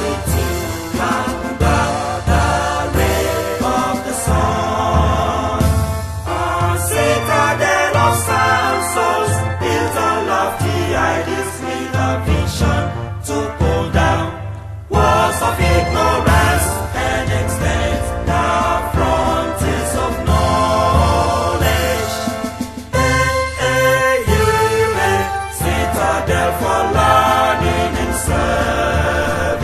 city, Akungba, the ray of the sun. A citadel of sound souls, built on lofty ideals with a vision to pull down walls of ignorance and extend the frontiers of knowledge. Citadel for learning and service.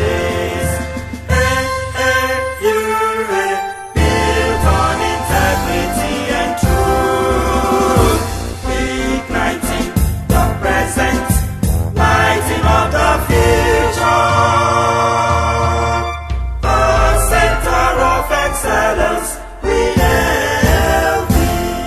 Built on integrity and truth. Igniting the present, lighting up the future. A center of excellence, we hail thee.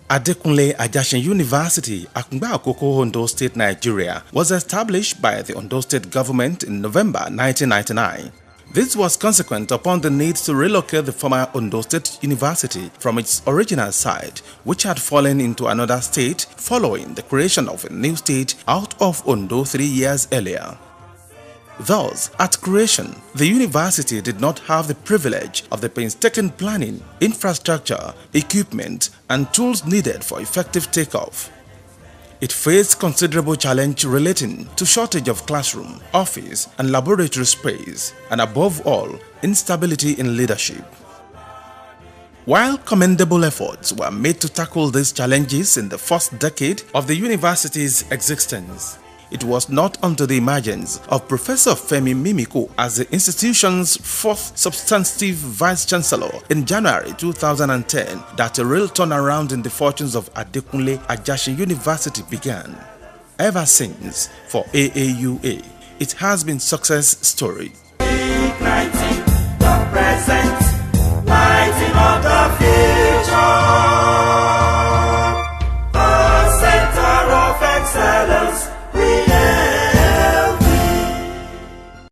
Adekunle Ajasin University, Akungba, Akoko, Ondo State, Nigeria, was established by the Ondo State government in November 1999. This was consequent upon the need to relocate the former Ondo State University from its original site, which had fallen into another state following the creation of a new state out of Ondo 3 years earlier. Thus, at creation, the university did not have the privilege of the painstaking planning, infrastructure, equipment, and tools needed for effective takeoff. It faced considerable challenge relating to shortage of classroom, office, and laboratory space, and above all, instability in leadership. While commendable efforts were made to tackle these challenges in the first decade of the university's existence, it was not until the emergence of Professor Femi Mimiko as the institution's fourth substantive vice-chancellor in January 2010 that a real turnaround in the fortunes of Adekunle Ajasin University began. Ever since, for AAUA, it has been success story. Igniting the present, lighting up the future. A center of excellence, we hail thee.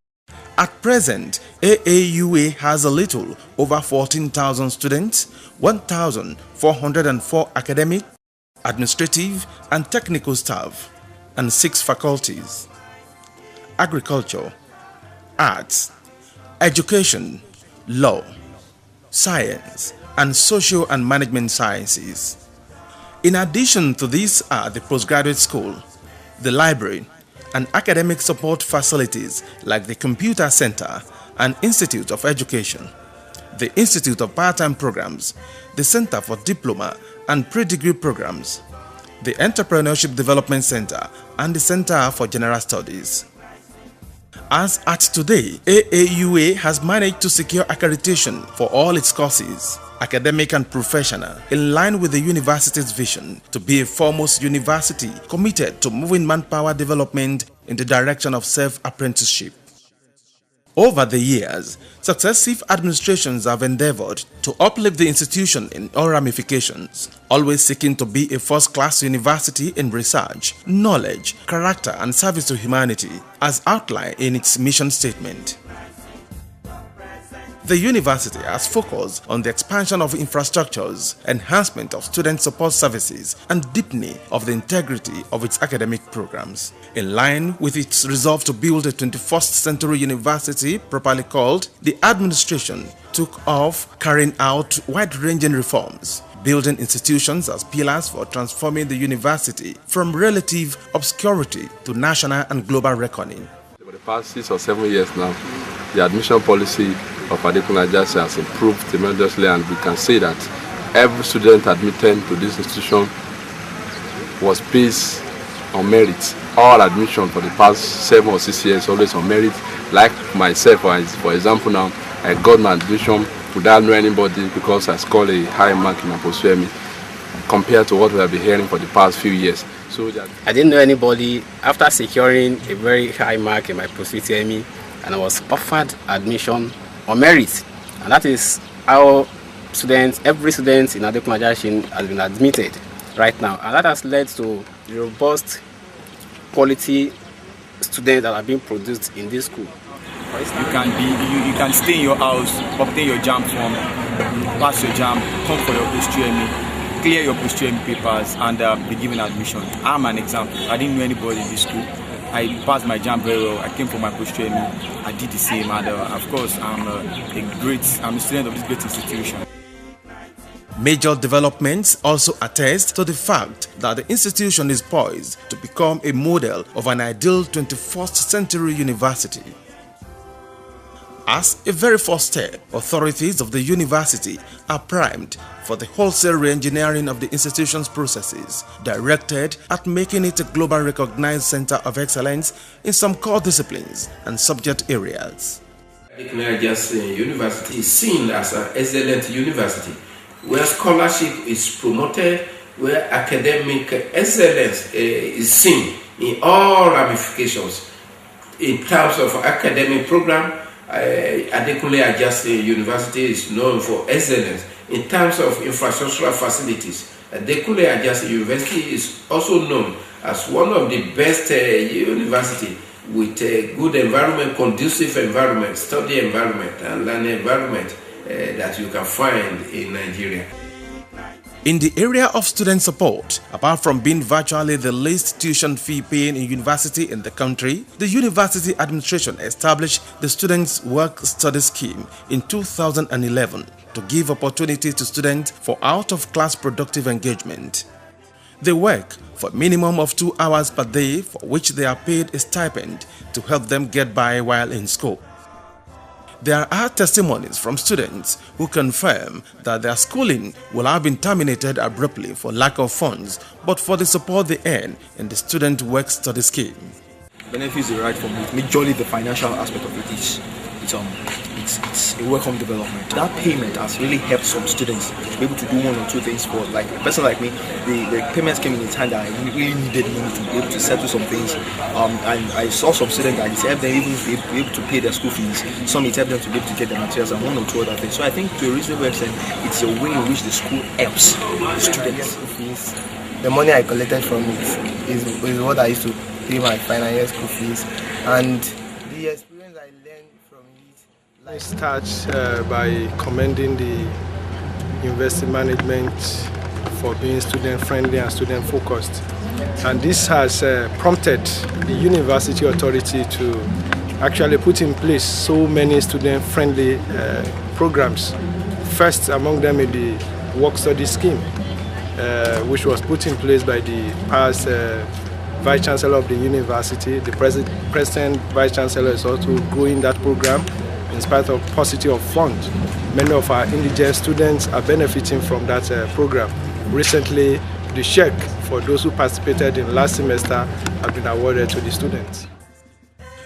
At present, AAUA has a little over 14,000 students, 1,404 academic, administrative, and technical staff, and 6 faculties: agriculture, arts, education, law, science, and social and management sciences. In addition to these are the postgraduate school, the library, and academic support facilities like the Computer Center and Institute of Education, the Institute of Part-Time Programs, the Center for Diploma and Pre-Degree Programs, the Entrepreneurship Development Center, and the Center for General Studies. As at today, AAUA has managed to secure accreditation for all its courses, academic and professional, in line with the university's vision to be a foremost university committed to moving manpower development in the direction of self-apprenticeship. Over the years, successive administrations have endeavored to uplift the institution in all ramifications, always seeking to be a first-class university in research, knowledge, character, and service to humanity, as outlined in its mission statement. The university has focused on the expansion of infrastructures, enhancement of student support services, and deepening of the integrity of its academic programs. In line with its resolve to build a 21st century university properly called, the administration took off carrying out wide-ranging reforms, building institutions as pillars for transforming the university from relative obscurity to national and global reckoning. For the past 6 or 7 years now, the admission policy of Adekunle Ajasin has improved tremendously, and we can say that every student admitted to this institution was based on merit. All admission for the past 7 or 6 years always on merit. Like myself, for example, now I got my admission without knowing anybody because I scored a high mark in my post-UTME compared to what we have been hearing for the past few years. So that I didn't know anybody. After securing a very high mark in my post-UTME, and I was offered admission on merit, and that is how every student in Adekunle Ajasin has been admitted right now, and that has led to the robust quality students that are being produced in this school. You can stay in your house, obtain your JAMB form, pass your JAMB, come for your post-UTME, clear your post-UTME papers, and be given admission. I'm an example. I didn't know anybody in this school. I passed my JAMB very well. I came for my post-training. I did the same, and of course, I'm a student of this great institution. Major developments also attest to the fact that the institution is poised to become a model of an ideal 21st century university. As a very first step, authorities of the university are primed for the wholesale re-engineering of the institution's processes, directed at making it a global recognized center of excellence in some core disciplines and subject areas. Adekunle Ajasin University is seen as an excellent university, where scholarship is promoted, where academic excellence is seen in all ramifications. In terms of academic program, Adekunle Ajasin University is known for excellence. In terms of infrastructural facilities, Adekunle Ajasin University is also known as one of the best universities with a good environment, conducive environment, study environment and learning environment that you can find in Nigeria. In the area of student support, apart from being virtually the least tuition fee paying university in the country, the university administration established the Students' Work-Study Scheme in 2011 to give opportunity to students for out-of-class productive engagement. They work for a minimum of 2 hours per day, for which they are paid a stipend to help them get by while in school. There are testimonies from students who confirm that their schooling will have been terminated abruptly for lack of funds, but for the support they earn in the Student Work-Study Scheme. Benefits derived from it, majorly the financial aspect of it is it's a welcome development. That payment has really helped some students to be able to do one or two things for, like a person like me. The payments came in a time that I really needed money to be able to settle some things. And I saw some students that it helped them even be able to pay their school fees. Some it helped them to be able to get their materials and one or two other things. So I think to a reasonable extent, it's a way in which the school helps the students. The money I collected from it is what I used to pay my final year school fees, and the experience I learned from it. I start by commending the university management for being student-friendly and student-focused. And this has prompted the university authority to actually put in place so many student-friendly programs. First among them is the work-study scheme, which was put in place by the past Vice-Chancellor of the university. The present Vice-Chancellor is also growing that program in spite of paucity of funds. Many of our indigent students are benefiting from that program. Recently, the check for those who participated in last semester have been awarded to the students.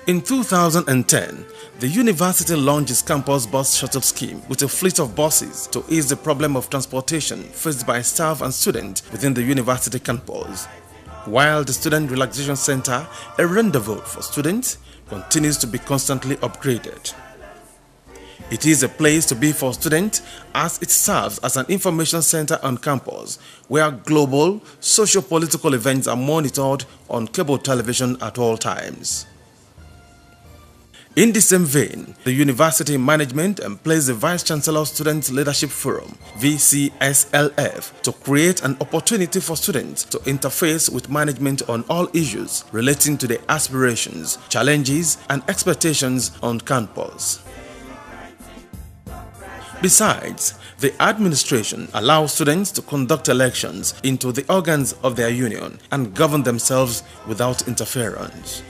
In 2010, the university launched its campus bus shuttle scheme with a fleet of buses to ease the problem of transportation faced by staff and students within the university campus. While the Student Relaxation Center, a rendezvous for students, continues to be constantly upgraded. It is a place to be for students as it serves as an information center on campus where global socio-political events are monitored on cable television at all times. In the same vein, the university management employs the Vice-Chancellor Student Leadership Forum, VCSLF, to create an opportunity for students to interface with management on all issues relating to their aspirations, challenges, and expectations on campus. Besides, the administration allows students to conduct elections into the organs of their union and govern themselves without interference.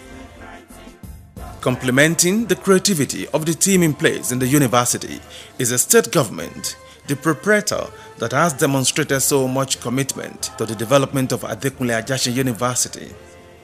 Complementing the creativity of the team in place in the university is a state government, the proprietor that has demonstrated so much commitment to the development of Adekunle Ajasin University.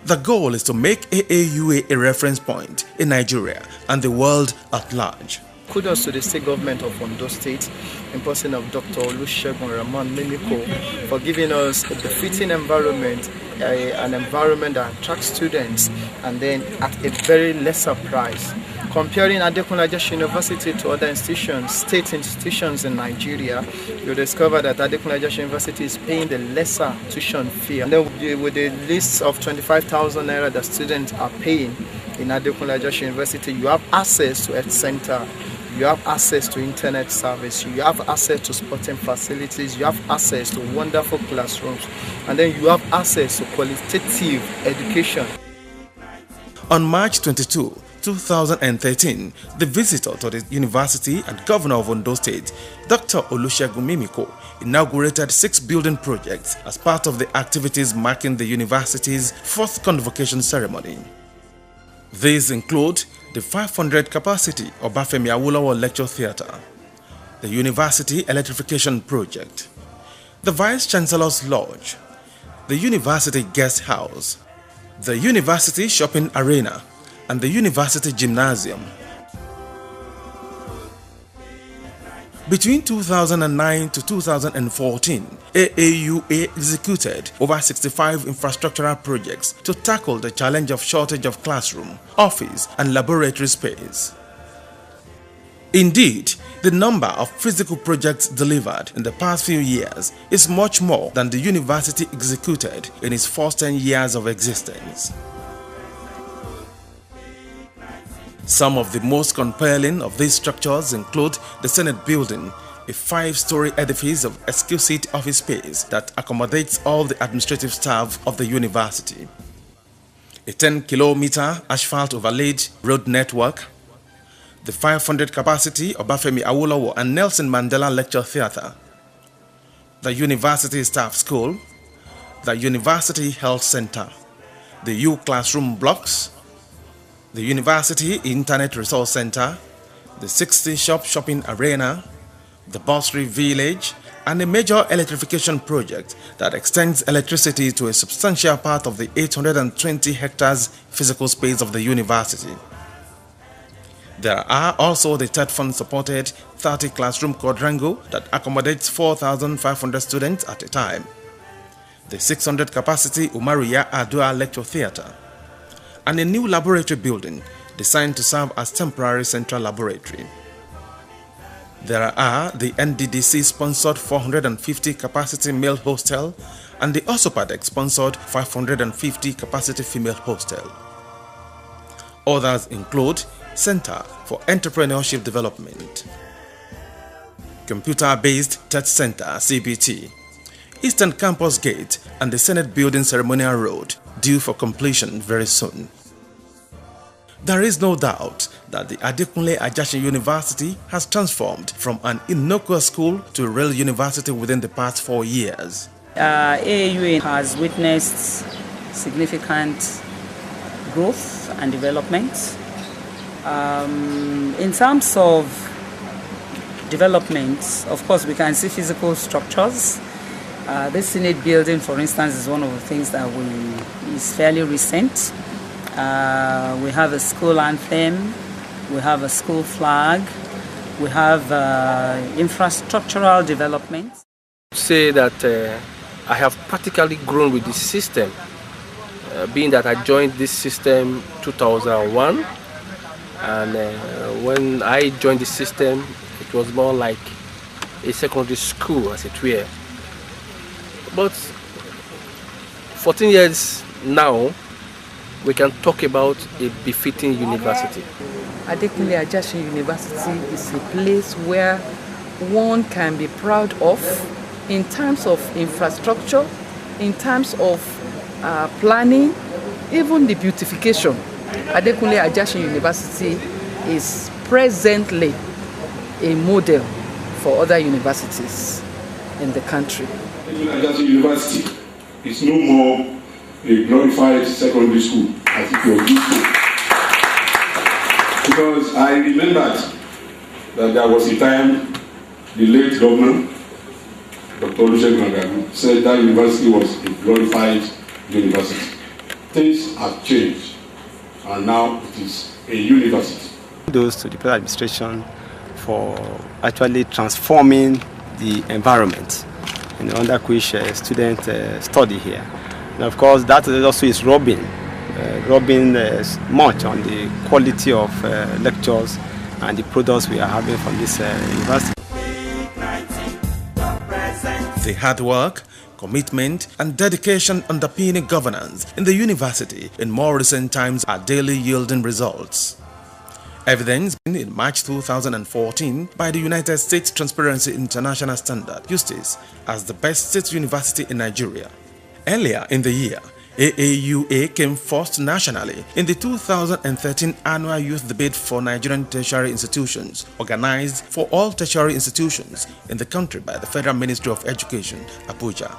The goal is to make AAUA a reference point in Nigeria and the world at large. Kudos to the state government of Ondo State, in person of Dr. Olusegun Rahman Mimiko, for giving us a befitting environment, an environment that attracts students, and then at a very lesser price. Comparing Adekunle Ajasin University to other institutions, state institutions in Nigeria, you'll discover that Adekunle Ajasin University is paying the lesser tuition fee. And then with the list of 25,000 naira that students are paying in Adekunle Ajasin University, you have access to health center, you have access to internet service, you have access to sporting facilities, you have access to wonderful classrooms, and then you have access to qualitative education. On March 22, 2013, the visitor to the university and governor of Ondo State, Dr. Olusegun Mimiko, inaugurated 6 building projects as part of the activities marking the university's 4th convocation ceremony. These include the 500-capacity Obafemi Awolowo Lecture Theatre, the University Electrification Project, the Vice-Chancellor's Lodge, the University Guest House, the University Shopping Arena, and the University Gymnasium. Between 2009 to 2014, AAUA executed over 65 infrastructural projects to tackle the challenge of shortage of classroom, office, and laboratory space. Indeed, the number of physical projects delivered in the past few years is much more than the university executed in its first 10 years of existence. Some of the most compelling of these structures include the Senate Building, a 5-story edifice of exquisite office space that accommodates all the administrative staff of the university, a 10-kilometer asphalt overlaid road network, the 500-capacity Obafemi Awolowo and Nelson Mandela Lecture Theatre, the University Staff School, the University Health Center, the U Classroom Blocks, the University Internet Resource Center, the 60-shop shopping arena, the Bursary Village, and a major electrification project that extends electricity to a substantial part of the 820 hectares physical space of the university. There are also the TED Fund-supported 30-classroom quadrangle that accommodates 4,500 students at a time, the 600-capacity Umaru Yar'Adua Lecture Theatre, and a new laboratory building designed to serve as temporary central laboratory. There are the NDDC-sponsored 450-capacity male hostel and the Osopadec-sponsored 550-capacity female hostel. Others include Center for Entrepreneurship Development, Computer-Based Tech Center (CBT), Eastern Campus Gate, and the Senate Building Ceremonial Road, due for completion very soon. There is no doubt that the Adekunle Ajasin University has transformed from an innocuous school to a real university within the past 4 years. AAUA has witnessed significant growth and development. In terms of development, of course, we can see physical structures. This Senate building, for instance, is one of the things that is fairly recent. We have a school anthem, we have a school flag, we have infrastructural development. Say that I have practically grown with this system, being that I joined this system 2001, and when I joined the system, it was more like a secondary school, as it were. But 14 years now, we can talk about a befitting university. Adekunle Ajasin University is a place where one can be proud of in terms of infrastructure, in terms of planning, even the beautification. Adekunle Ajasin University is presently a model for other universities in the country. Ajasin University is no more a glorified secondary school as it was used to. Because I remembered that there was a time the late governor, Dr. Olusegun, said that university was a glorified university. Things have changed, and now it is a university. Kudos to the present administration for actually transforming the environment under which students study here. And of course, that also is robbing much on the quality of lectures and the products we are having from this university. The hard work, commitment, and dedication underpinning governance in the university in more recent times are daily yielding results. Evidenced in March 2014 by the United States Transparency International Standard, USTIS, as the best state university in Nigeria. Earlier in the year, AAUA came first nationally in the 2013 annual youth debate for Nigerian tertiary institutions, organized for all tertiary institutions in the country by the Federal Ministry of Education, Abuja.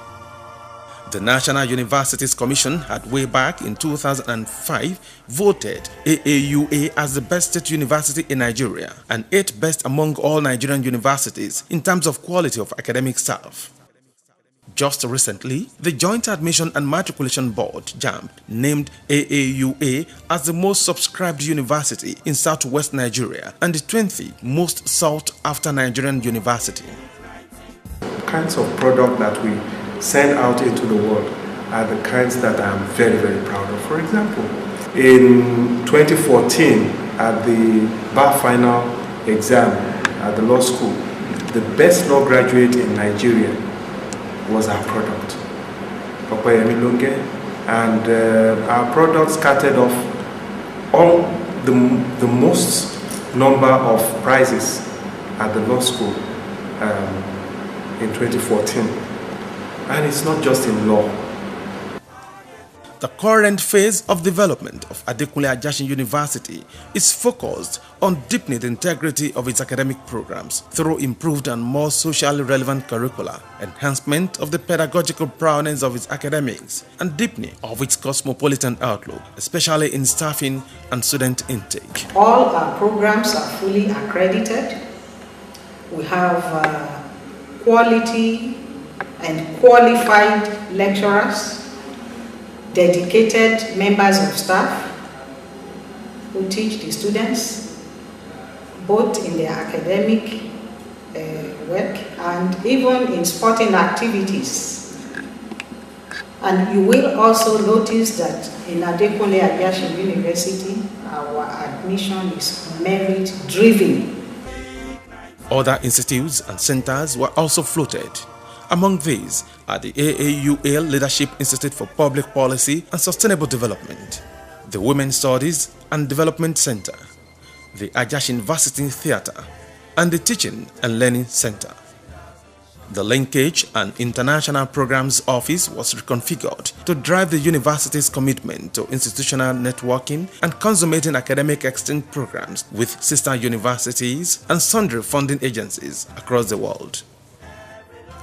The National Universities Commission had way back in 2005 voted AAUA as the best state university in Nigeria and 8th best among all Nigerian universities in terms of quality of academic staff. Just recently, the Joint Admission and Matriculation Board, JAMB, named AAUA as the most subscribed university in southwest Nigeria and the 20th most sought after Nigerian university. The kinds of product that we send out into the world are the kinds that I'm very, very proud of. For example, in 2014, at the bar final exam at the law school, the best law graduate in Nigeria was our product, and our product scattered off all the most number of prizes at the law school in 2014. And it's not just in law. The current phase of development of Adekunle Ajasin University is focused on deepening the integrity of its academic programs through improved and more socially relevant curricula, enhancement of the pedagogical prowess of its academics, and deepening of its cosmopolitan outlook, especially in staffing and student intake. All our programs are fully accredited. We have quality and qualified lecturers, dedicated members of staff who teach the students both in their academic work and even in sporting activities. And you will also notice that in Adekunle Ajasin University, our admission is merit-driven. Other institutes and centers were also floated. Among these are the AAUA Leadership Institute for Public Policy and Sustainable Development, the Women's Studies and Development Center, the Ajasin University Theatre, and the Teaching and Learning Center. The Linkage and International Programs Office was reconfigured to drive the university's commitment to institutional networking and consummating academic exchange programs with sister universities and sundry funding agencies across the world.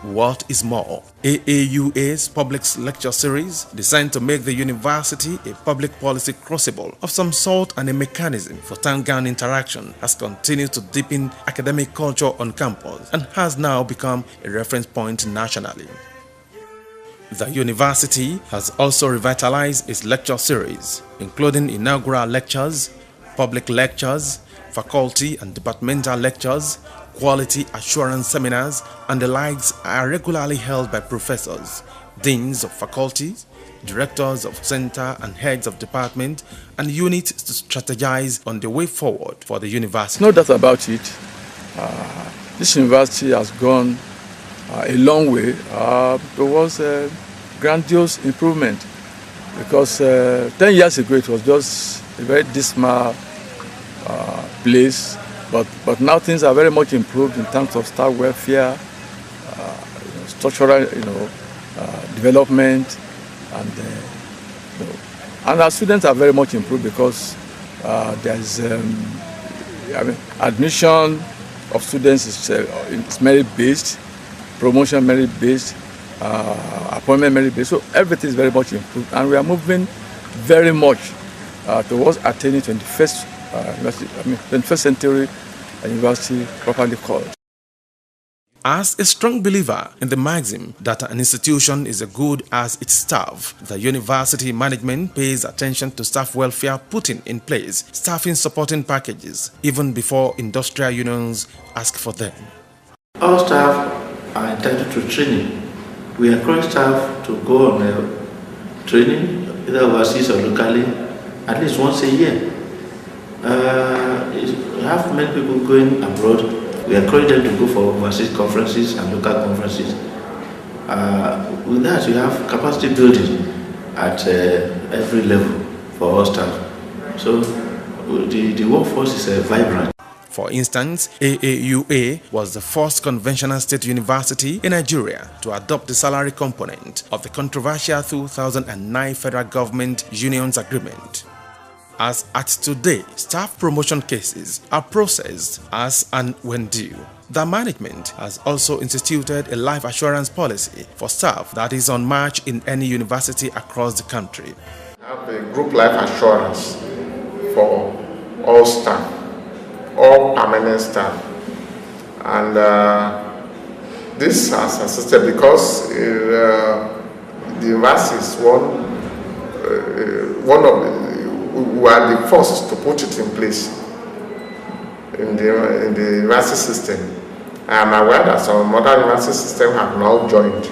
What is more, AAUA's public lecture series, designed to make the university a public policy crucible of some sort and a mechanism for town-gown interaction, has continued to deepen academic culture on campus and has now become a reference point nationally. The university has also revitalized its lecture series, including inaugural lectures, public lectures, faculty and departmental lectures, quality assurance seminars, and the likes are regularly held by professors, deans of faculties, directors of center and heads of department, and units to strategize on the way forward for the university. No doubt about it, this university has gone a long way towards grandiose improvement, because 10 years ago it was just a very dismal place. But now things are very much improved in terms of staff welfare, structural, development, and our students are very much improved because there is admission of students is merit-based, promotion merit-based, appointment merit-based. So everything is very much improved, and we are moving very much towards attaining 21st century university properly called. As a strong believer in the maxim that an institution is as good as its staff, the university management pays attention to staff welfare, putting in place staffing supporting packages even before industrial unions ask for them. All staff are entitled to training. We encourage staff to go on training, either overseas or locally, at least once a year. We have many people going abroad. We encourage them to go for overseas conferences and local conferences. With that, you have capacity building at every level for all staff. So the workforce is vibrant. For instance, AAUA was the first conventional state university in Nigeria to adopt the salary component of the controversial 2009 Federal Government Unions Agreement. As at today, staff promotion cases are processed as and when due. The management has also instituted a life assurance policy for staff that is on march in any university across the country. We have a group life assurance for all staff, all permanent staff, and this has assisted because the university is one of we are the first to put it in place in the university system. I am aware that some other university systems have now joined.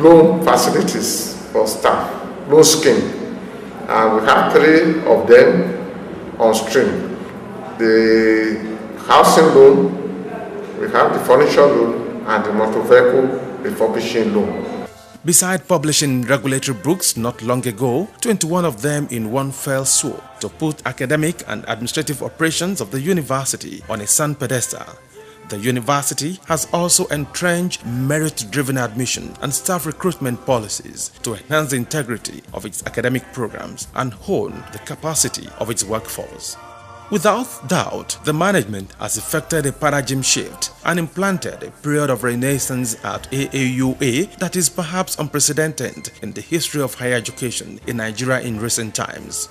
Loan facilities for staff, loan scheme, and we have 3 of them on stream. The housing loan, we have the furniture loan, and the motor vehicle refurbishing loan. Beside publishing regulatory books not long ago, 21 of them in one fell swoop to put academic and administrative operations of the university on a sun pedestal. The university has also entrenched merit-driven admission and staff recruitment policies to enhance the integrity of its academic programs and hone the capacity of its workforce. Without doubt, the management has effected a paradigm shift and implanted a period of renaissance at AAUA that is perhaps unprecedented in the history of higher education in Nigeria in recent times.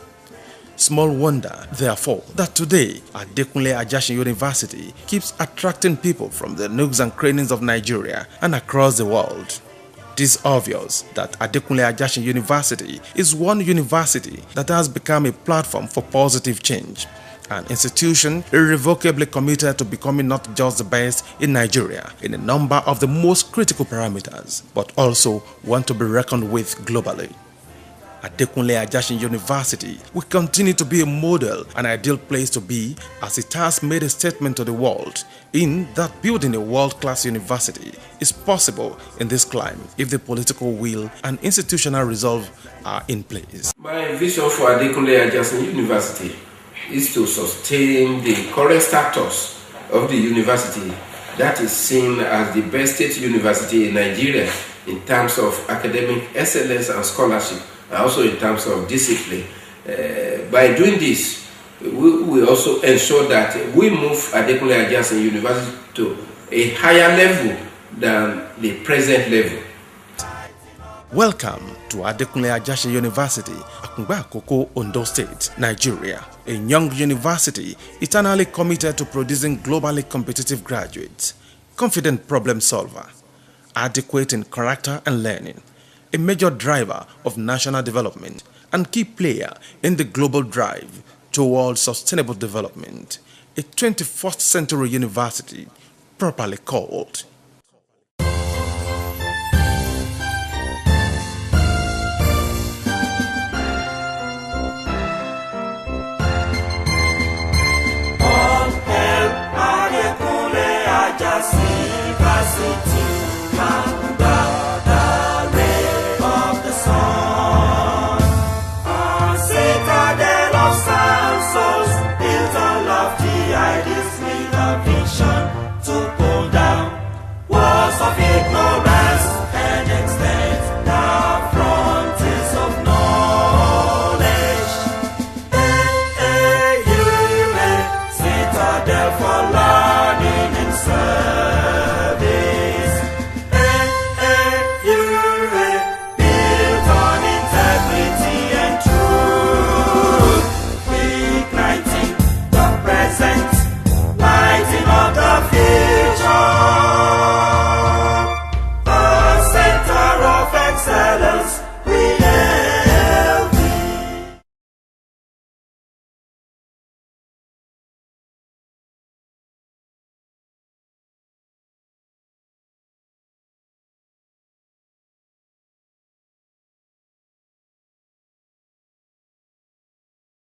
Small wonder, therefore, that today Adekunle Ajasin University keeps attracting people from the nooks and crannies of Nigeria and across the world. It is obvious that Adekunle Ajasin University is one university that has become a platform for positive change, an institution irrevocably committed to becoming not just the best in Nigeria in a number of the most critical parameters, but also one to be reckoned with globally. Adekunle Ajasin University will continue to be a model, an ideal place to be, as it has made a statement to the world in that building a world-class university is possible in this climate if the political will and institutional resolve are in place. My vision for Adekunle Ajasin University is to sustain the current status of the university that is seen as the best state university in Nigeria in terms of academic excellence and scholarship, and also in terms of discipline. By doing this, we also ensure that we move Adekunle Ajasin University to a higher level than the present level. Welcome to Adekunle Ajasin University, Akungba, Akoko, Ondo State, Nigeria. A young university eternally committed to producing globally competitive graduates, confident problem solver, adequate in character and learning, a major driver of national development and key player in the global drive towards sustainable development. A 21st century university properly called